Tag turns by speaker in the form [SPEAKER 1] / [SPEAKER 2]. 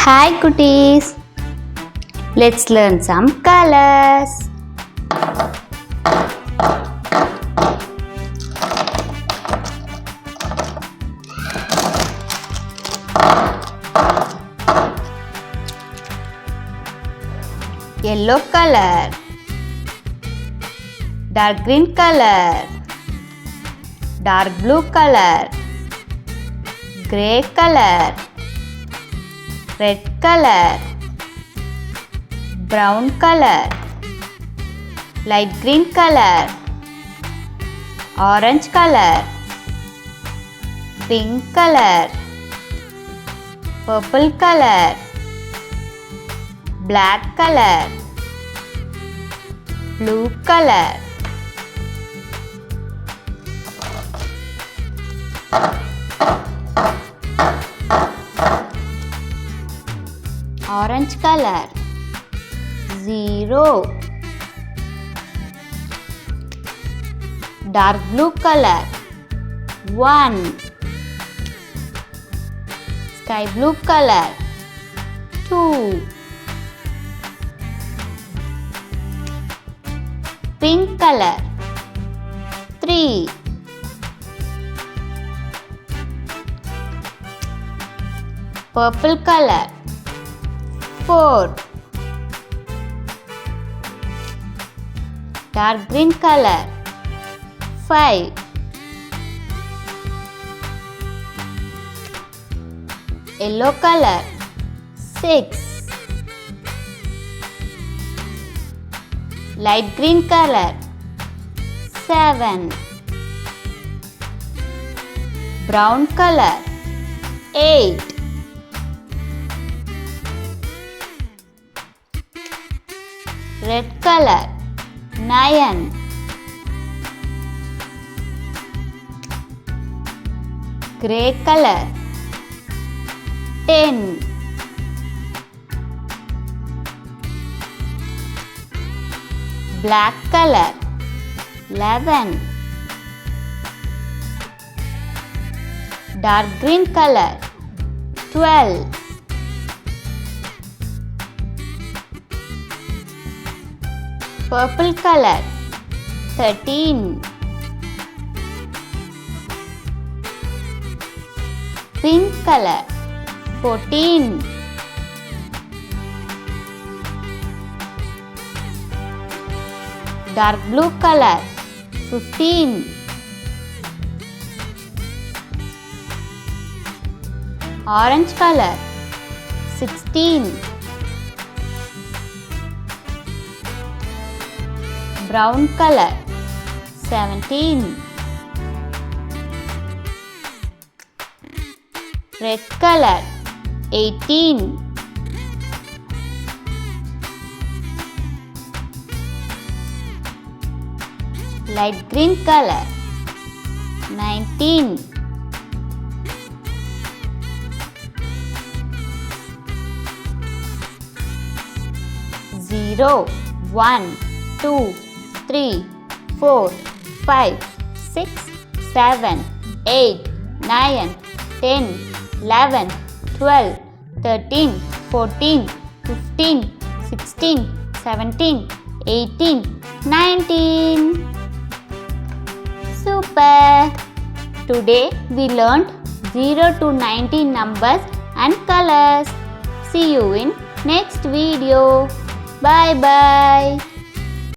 [SPEAKER 1] Hi cuties, let's learn some colors. Yellow color, dark green color, dark blue color, grey color, red color, brown color, light green color, orange color, pink color, purple color, black color, blue color. Orange color 0. Dark blue color 1. Sky blue color 2. Pink color 3. Purple color 4. Dark green color 5. Yellow color 6. Light green color 7. Brown color 8. Red color 9. Grey color 10. Black color 11. Dark green color 12. Purple color 13. Pink color 14. Dark blue color 15. Orange color 16. Brown color 17. Red color 18. Light green color 19. Zero, 1, 2, 3, 4, 5, 6, 7, 8, 9, 10, 11, 12, 13, 14, 15, 16, 17, 18, 19. Super! Today we learned 0 to 19 numbers and colors. See you in next video. Bye bye.